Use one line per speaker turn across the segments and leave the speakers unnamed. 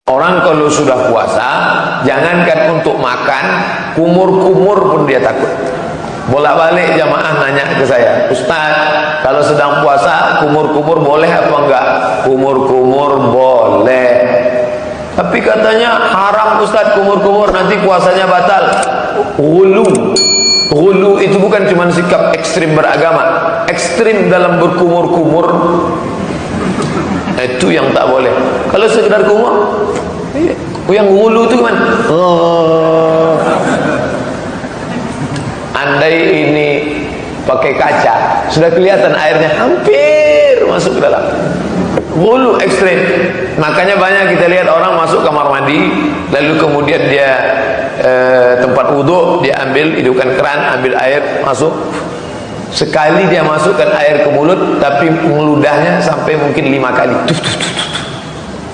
Orang kalau sudah puasa, jangankan untuk makan, kumur-kumur pun dia takut. Bolak-balik jamaah nanya ke saya, Ustaz, kalau sedang puasa kumur-kumur boleh apa enggak? Kumur-kumur boleh, tapi katanya haram Ustaz kumur-kumur, nanti puasanya batal. Ghulu itu bukan cuma sikap ekstrim beragama, ekstrim dalam berkumur-kumur itu yang tak boleh. Kalau sekedar kumur, yang ghulu itu gimana? Andai ini pakai kaca, sudah kelihatan airnya hampir masuk ke dalam. Ghulu ekstrim. Makanya banyak kita lihat orang masuk kamar mandi, lalu kemudian dia tempat wudhu, dia ambil, hidupkan keran, ambil air, masuk. Sekali dia masukkan air ke mulut, tapi meludahnya sampai mungkin 5 kali.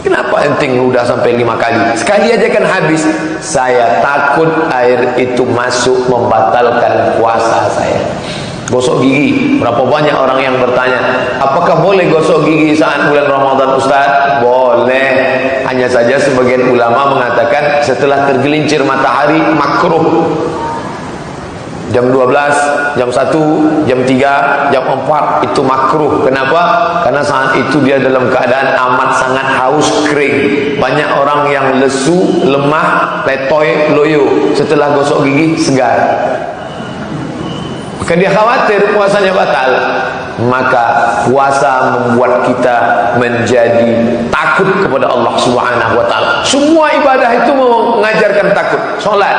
Kenapa ente ngeludah sampai 5 kali? Sekali aja kan habis. Saya takut air itu masuk membatalkan puasa saya. Gosok gigi, berapa banyak orang yang bertanya, apakah boleh gosok gigi saat bulan Ramadan Ustaz? Boleh. Hanya saja sebagian ulama mengatakan setelah tergelincir matahari makruh. Jam 12, jam 1, jam 3, jam 4 itu makruh. Kenapa? Karena saat itu dia dalam keadaan amat sangat haus, kering. Banyak orang yang lesu, lemah, letoy, loyo. Setelah gosok gigi segar. Maka dia khawatir puasanya batal. Maka puasa membuat kita menjadi takut kepada Allah Subhanahu wa taala. Semua ibadah itu mengajarkan takut. Salat,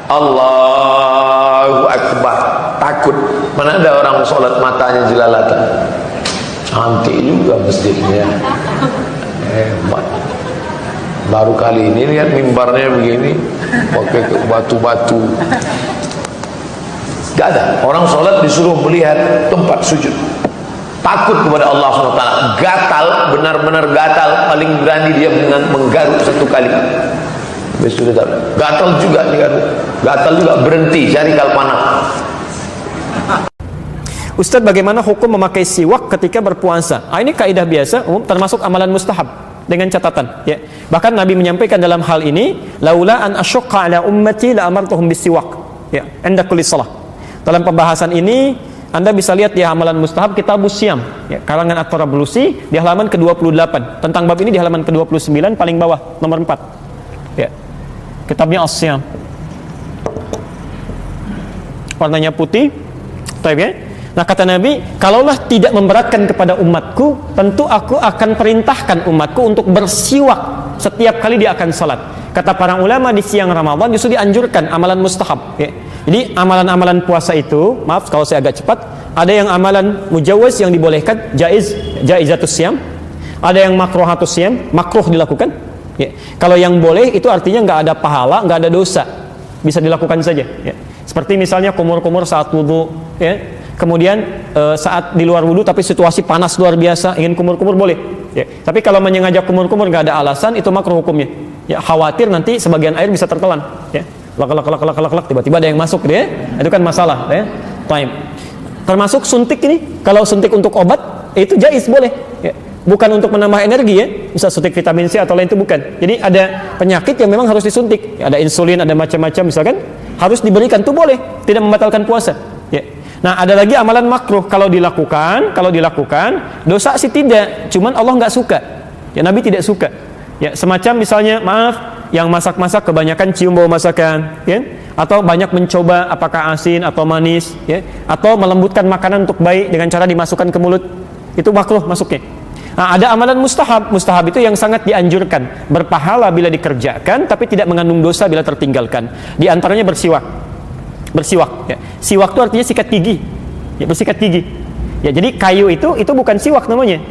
Allahu Akbar, takut. Mana ada orang sholat matanya jelalatan? Cantik juga masjidnya, hebat. Baru kali ini lihat mimbarnya begini, pakai batu-batu. Gak ada. Orang sholat disuruh melihat tempat sujud, takut kepada Allah SWT. Gatal, benar-benar gatal. Paling berani dia dengan menggaruk 1 kali. Sudah gatal juga nih, gatal juga, berhenti, cari kalpana.
Ustadz, bagaimana hukum memakai siwak ketika berpuasa? Ini kaidah biasa, termasuk amalan mustahab dengan catatan. Ya. Bahkan Nabi menyampaikan dalam hal ini, laula an asyqa ala ummati la amartuhum bisiwak. Ya, inda kulli shalah. Dalam pembahasan ini Anda bisa lihat di amalan mustahab Kitabus Syam, ya, karangan At-Tarablusi di halaman ke-28. Tentang bab ini di halaman ke-29 paling bawah, nomor 4. Ya. Kitabnya As-Syam, warnanya putih. Taib, ya? Nah, kata Nabi, kalaulah tidak memberatkan kepada umatku, tentu aku akan perintahkan umatku untuk bersiwak setiap kali dia akan salat. Kata para ulama, di siang Ramadan justru dianjurkan amalan mustahab, ya. Jadi amalan-amalan puasa itu, maaf kalau saya agak cepat, ada yang amalan mujawaz yang dibolehkan, jaizatus syam, ada yang makruhatus syam, makruh dilakukan. Ya. Kalau yang boleh itu artinya nggak ada pahala, nggak ada dosa, bisa dilakukan saja. Ya. Seperti misalnya kumur-kumur saat wudhu, ya. Kemudian saat di luar wudhu tapi situasi panas luar biasa, ingin kumur-kumur boleh. Ya. Tapi kalau menyengajak kumur-kumur nggak ada alasan, itu makruh hukumnya. Ya, khawatir nanti sebagian air bisa tertelan. Ya. Lak, tiba-tiba ada yang masuk, ya. Itu kan masalah. Ya. Time. Termasuk suntik ini, kalau suntik untuk obat, itu jaiz, boleh. Ya. Bukan untuk menambah energi, ya, bisa suntik vitamin C atau lain, itu bukan. Jadi ada penyakit yang memang harus disuntik, ada insulin, ada macam-macam misalkan, harus diberikan, itu boleh, tidak membatalkan puasa. Ya. Nah, ada lagi amalan makruh, kalau dilakukan, dosa sih tidak, cuman Allah nggak suka. Ya, Nabi tidak suka. Ya, semacam misalnya, maaf, yang masak-masak kebanyakan cium bau masakan, ya, atau banyak mencoba apakah asin atau manis, ya, atau melembutkan makanan untuk baik dengan cara dimasukkan ke mulut, itu makruh masuknya. Nah, ada amalan mustahab itu yang sangat dianjurkan, berpahala bila dikerjakan, tapi tidak mengandung dosa bila tertinggalkan. Di antaranya bersiwak. Ya. Siwak itu artinya sikat gigi, ya, bersikat gigi. Ya, jadi kayu itu bukan siwak namanya.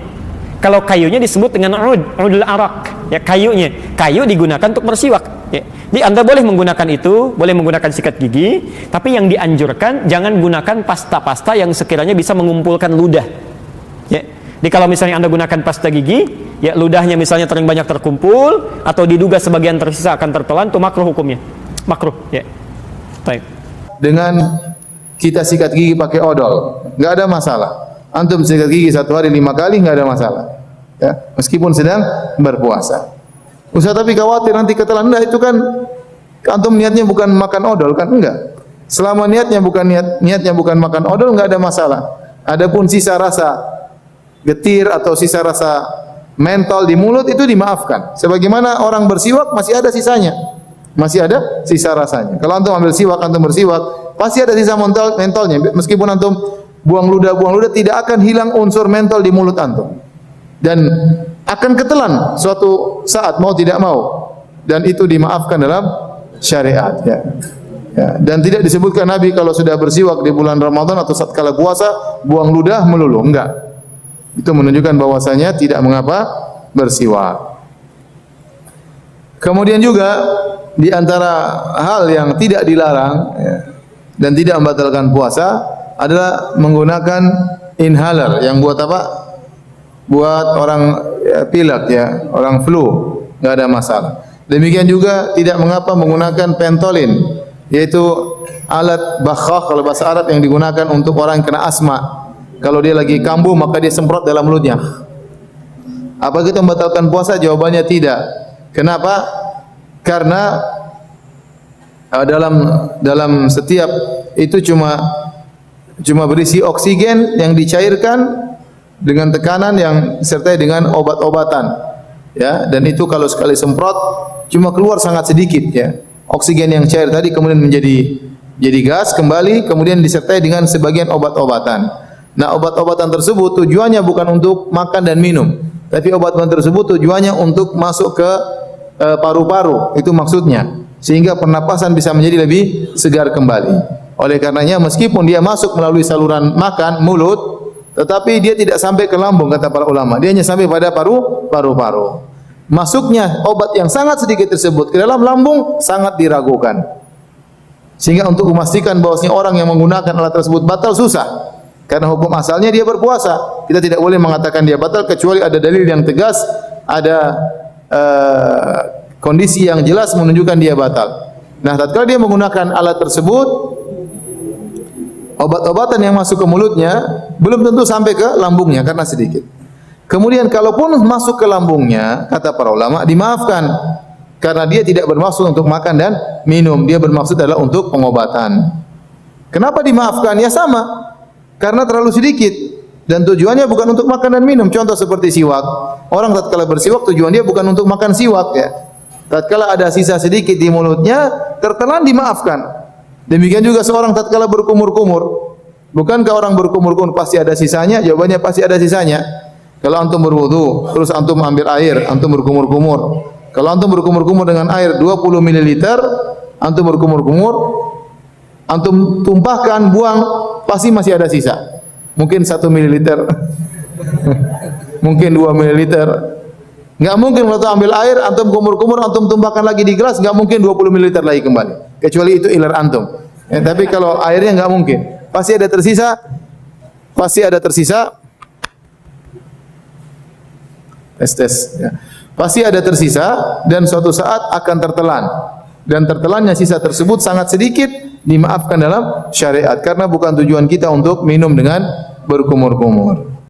Kalau kayunya disebut dengan udul arak, ya, kayu digunakan untuk bersiwak. Ya. Jadi Anda boleh menggunakan itu, boleh menggunakan sikat gigi, tapi yang dianjurkan jangan gunakan pasta-pasta yang sekiranya bisa mengumpulkan ludah. Ya. Jadi kalau misalnya Anda gunakan pasta gigi, ya, ludahnya misalnya terlalu banyak terkumpul atau diduga sebagian tersisa akan tertelan, itu makruh hukumnya. Makruh, ya. Baik.
Dengan kita sikat gigi pakai odol, nggak ada masalah. Antum sikat gigi 1 hari 5 kali, nggak ada masalah. Ya, meskipun sedang berpuasa. Ustaz tapi khawatir nanti ketelan. Enggak, itu kan antum niatnya bukan makan odol kan? Enggak. Selama niatnya bukan makan odol enggak ada masalah. Adapun sisa rasa getir atau sisa rasa mentol di mulut itu dimaafkan. Sebagaimana orang bersiwak masih ada sisanya. Masih ada sisa rasanya. Kalau antum ambil siwak, antum bersiwak, pasti ada sisa mentolnya. Meskipun antum buang ludah tidak akan hilang unsur mentol di mulut antum. Dan akan ketelan suatu saat mau tidak mau. Dan itu dimaafkan dalam syariat ya. Ya, dan tidak disebutkan Nabi kalau sudah bersiwak di bulan Ramadan atau saat kala puasa buang ludah melulu, enggak. Itu menunjukkan bahwasanya tidak mengapa bersiwak. Kemudian juga di antara hal yang tidak dilarang ya, dan tidak membatalkan puasa adalah menggunakan inhaler yang buat apa? Buat orang ya, pilek ya, orang flu, enggak ada masalah. Demikian juga tidak mengapa menggunakan Pentolin, yaitu alat bakhah kalau bahasa Arab yang digunakan untuk orang yang kena asma. Kalau dia lagi kambuh maka dia semprot dalam mulutnya. Apakah itu membatalkan puasa? Jawabannya tidak. Kenapa? Karena dalam setiap itu cuma berisi oksigen yang dicairkan dengan tekanan yang disertai dengan obat-obatan. Ya, dan itu kalau sekali semprot cuma keluar sangat sedikit ya. Oksigen yang cair tadi kemudian jadi gas kembali, kemudian disertai dengan sebagian obat-obatan. Nah, obat-obatan tersebut tujuannya bukan untuk makan dan minum, tapi obat-obatan tersebut tujuannya untuk masuk ke paru-paru, itu maksudnya, sehingga pernapasan bisa menjadi lebih segar kembali. Oleh karenanya meskipun dia masuk melalui saluran makan mulut, tetapi dia tidak sampai ke lambung kata para ulama, dia hanya sampai pada paru-paru. Masuknya obat yang sangat sedikit tersebut ke dalam lambung sangat diragukan. Sehingga untuk memastikan bahwasanya orang yang menggunakan alat tersebut batal susah. Karena hukum asalnya dia berpuasa. Kita tidak boleh mengatakan dia batal kecuali ada dalil yang tegas, ada kondisi yang jelas menunjukkan dia batal. Nah, tatkala dia menggunakan alat tersebut, obat-obatan yang masuk ke mulutnya belum tentu sampai ke lambungnya karena sedikit. Kemudian kalaupun masuk ke lambungnya, kata para ulama, dimaafkan karena dia tidak bermaksud untuk makan dan minum, dia bermaksud adalah untuk pengobatan. Kenapa dimaafkan? Ya sama, karena terlalu sedikit dan tujuannya bukan untuk makan dan minum. Contoh seperti siwak. Orang tatkala bersiwak tujuan dia bukan untuk makan siwak ya. Tatkala ada sisa sedikit di mulutnya, tertelan dimaafkan. Demikian juga seorang tatkala berkumur-kumur. Bukankah orang berkumur-kumur pasti ada sisanya? Jawabannya pasti ada sisanya. Kalau antum berwudu, terus antum ambil air, antum berkumur-kumur. Kalau antum berkumur-kumur dengan air 20 ml, antum berkumur-kumur, antum tumpahkan, buang, pasti masih ada sisa. Mungkin 1 ml, mungkin 2 ml. Enggak mungkin kalau ambil air, antum kumur-kumur, antum tumpahkan lagi di gelas, enggak mungkin 20 ml lagi kembali. Kecuali itu iler antum. Ya, tapi kalau airnya enggak mungkin. Pasti ada tersisa. Tes ya. Pasti ada tersisa dan suatu saat akan tertelan. Dan tertelannya sisa tersebut sangat sedikit, dimaafkan dalam syariat karena bukan tujuan kita untuk minum dengan berkumur-kumur.